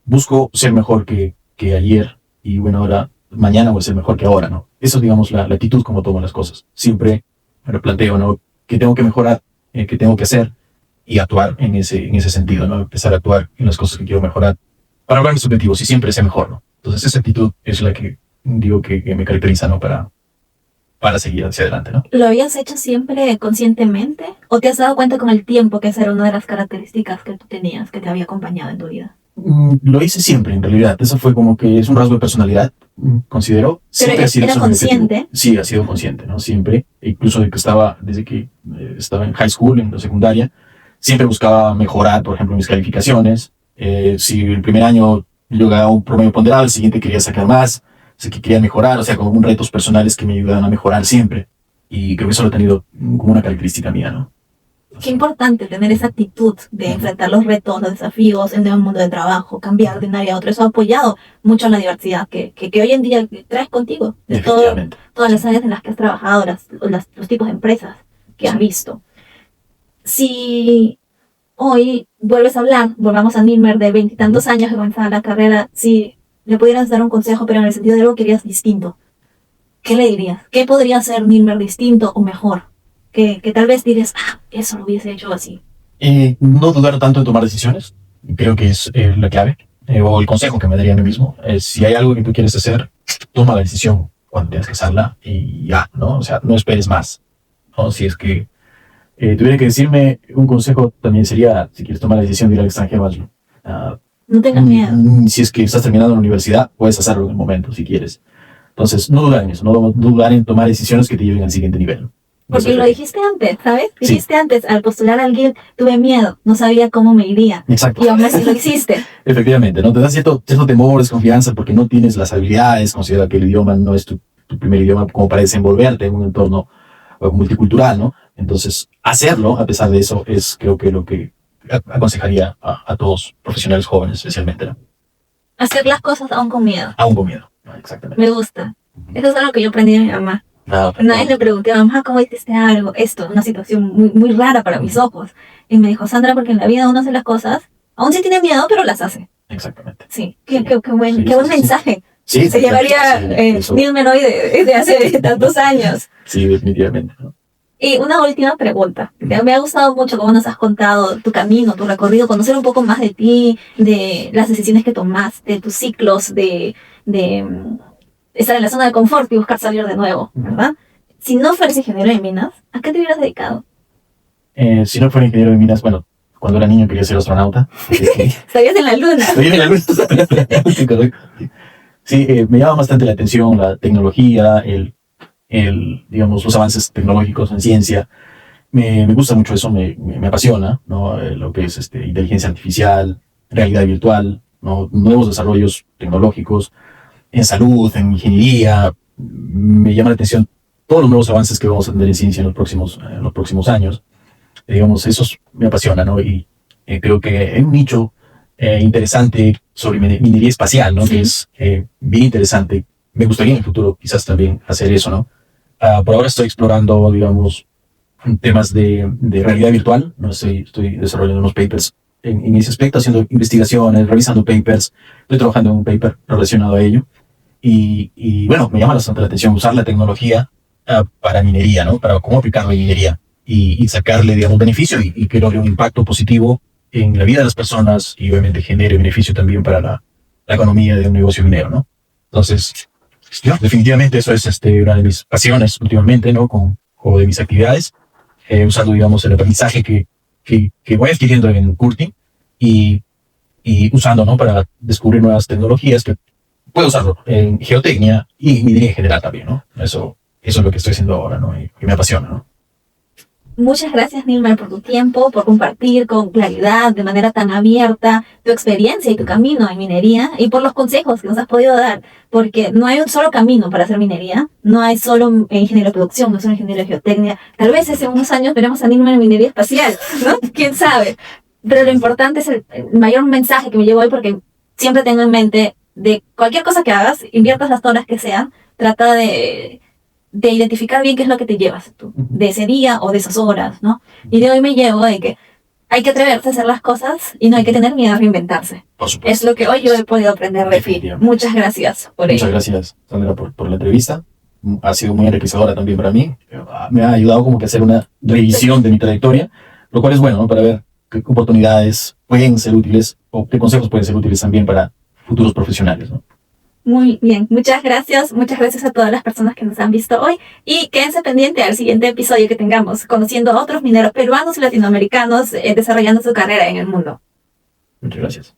S2: busco ser mejor que ayer, y bueno, ahora, mañana voy a ser mejor que ahora, ¿no? Eso es, digamos, la actitud como tomo las cosas. Siempre me planteo, ¿no?, qué tengo que mejorar, qué tengo que hacer, y actuar en ese sentido, ¿no? Empezar a actuar en las cosas que quiero mejorar para lograr mis objetivos y siempre ser mejor, ¿no? Entonces esa actitud es la que digo que me caracteriza, ¿no? Para seguir hacia adelante, ¿no?
S1: ¿Lo habías hecho siempre conscientemente? ¿O te has dado cuenta con el tiempo que esa era una de las características que tú tenías, que te había acompañado en tu vida?
S2: Lo hice siempre, en realidad. Eso fue como que es un rasgo de personalidad, considero.
S1: Pero era consciente.
S2: Sí, ha sido consciente, ¿no? Siempre. Incluso desde que estaba en high school, en la secundaria, siempre buscaba mejorar, por ejemplo, mis calificaciones. Si el primer año yo ganaba un promedio ponderado, el siguiente quería sacar más, sé que quería mejorar, o sea, como retos personales que me ayudaban a mejorar siempre. Y creo que eso lo he tenido como una característica mía, ¿no?
S1: Qué importante tener esa actitud de enfrentar los retos, los desafíos, el nuevo mundo de trabajo, cambiar de un área a otro. Eso ha apoyado mucho la diversidad que hoy en día traes contigo, de todas las áreas en las que has trabajado, los tipos de empresas que has visto. Si hoy vuelves a hablar, volvamos a Nilmer de 20 y tantos años que comenzaba la carrera, si le pudieras dar un consejo, pero en el sentido de algo que querías distinto, ¿qué le dirías? ¿Qué podría ser Nilmer distinto o mejor? Que tal vez digas, eso lo hubiese hecho así.
S2: No dudar tanto en tomar decisiones, creo que es la clave, o el consejo que me daría a mí mismo. Si hay algo que tú quieres hacer, toma la decisión cuando tienes que hacerla y ya, ¿no? O sea, no esperes más, ¿no? Si es que tuviera que decirme un consejo, también sería, si quieres tomar la decisión de ir al extranjero, hazlo.
S1: No tengas miedo.
S2: Si es que estás terminando la universidad, puedes hacerlo en el momento, si quieres. Entonces, no dudar en eso, no dudar en tomar decisiones que te lleven al siguiente nivel.
S1: Porque lo dijiste antes, ¿sabes? Dijiste antes, al postular al Guild, tuve miedo, no sabía cómo me iría.
S2: Exacto.
S1: Y aún así lo hiciste.
S2: Efectivamente, ¿no? Te da cierto temor, desconfianza, porque no tienes las habilidades, considera que el idioma no es tu primer idioma como para desenvolverte en un entorno multicultural, ¿no? Entonces, hacerlo, a pesar de eso, es creo que lo que aconsejaría a todos profesionales jóvenes, especialmente, ¿no?
S1: Hacer las cosas aún con miedo.
S2: Aún con miedo, exactamente.
S1: Me gusta. Eso es algo que yo aprendí de mi mamá. Una vez le pregunté a mamá, ¿cómo hiciste algo? Una situación muy, muy rara para mis ojos. Y me dijo, Sandra, porque en la vida uno hace las cosas, aún si tiene miedo, pero las hace.
S2: Exactamente.
S1: Sí, qué buen mensaje.
S2: Sí,
S1: se llevaría Nilmer hoy de hace tantos años.
S2: Sí, definitivamente, ¿no?
S1: Y una última pregunta. Me ha gustado mucho cómo nos has contado tu camino, tu recorrido, conocer un poco más de ti, de las decisiones que tomaste, de tus ciclos, de estar en la zona de confort y buscar salir de nuevo, ¿verdad? Si no fueras ingeniero de minas, ¿a qué te hubieras dedicado?
S2: Si no fuera ingeniero de minas, bueno, cuando era niño quería ser astronauta.
S1: Estarías en la luna.
S2: Estaría en la luna. Sí, me llama bastante la atención la tecnología, digamos, los avances tecnológicos en ciencia. Me gusta mucho eso, me apasiona, ¿no? Lo que es inteligencia artificial, realidad virtual, ¿no? Nuevos desarrollos tecnológicos en salud, en ingeniería. Me llama la atención todos los nuevos avances que vamos a tener en ciencia en los próximos años. Digamos, eso me apasiona, ¿no? Y creo que hay un nicho interesante sobre minería espacial, ¿no? Sí. Que es bien interesante. Me gustaría en el futuro quizás también hacer eso, ¿no? Por ahora estoy explorando, digamos, temas de realidad virtual, ¿no? Estoy desarrollando unos papers en ese aspecto, haciendo investigaciones, revisando papers. Estoy trabajando en un paper relacionado a ello. Y bueno, me llama bastante la atención usar la tecnología para minería, ¿no? Para cómo aplicarla en minería y sacarle, digamos, beneficio y que logre un impacto positivo en la vida de las personas y obviamente genere beneficio también para la economía de un negocio minero, ¿no? Entonces, definitivamente eso es una de mis pasiones últimamente, ¿no? O de mis actividades, usando, digamos, el aprendizaje que voy adquiriendo en Curti y usando, ¿no? Para descubrir nuevas tecnologías que puedo usarlo en geotecnia y minería en general también, ¿no? Eso es lo que estoy haciendo ahora, ¿no? Y me apasiona, ¿no?
S1: Muchas gracias, Nilmer, por tu tiempo, por compartir con claridad, de manera tan abierta, tu experiencia y tu camino en minería y por los consejos que nos has podido dar, porque no hay un solo camino para hacer minería, no hay solo ingeniero de producción, no solo ingeniero de geotecnia. Tal vez en unos años veremos a Nilmer en minería espacial, ¿no? ¿Quién sabe? Pero lo importante es el mayor mensaje que me llevo hoy, porque siempre tengo en mente de cualquier cosa que hagas, inviertas las horas que sean, trata de identificar bien qué es lo que te llevas tú, de ese día o de esas horas, ¿no? Y de hoy me llevo de que hay que atreverse a hacer las cosas y no hay que tener miedo a reinventarse.
S2: Por supuesto.
S1: Es lo que hoy yo he podido aprender de ti. Muchas gracias por ello.
S2: Muchas gracias, Sandra, por la entrevista. Ha sido muy enriquecedora también para mí. Me ha ayudado como que a hacer una revisión de mi trayectoria, lo cual es bueno, ¿no? Para ver qué oportunidades pueden ser útiles o qué consejos pueden ser útiles también para futuros profesionales, ¿no?
S1: Muy bien, muchas gracias a todas las personas que nos han visto hoy y quédense pendientes al siguiente episodio que tengamos, conociendo a otros mineros peruanos y latinoamericanos desarrollando su carrera en el mundo.
S2: Muchas gracias.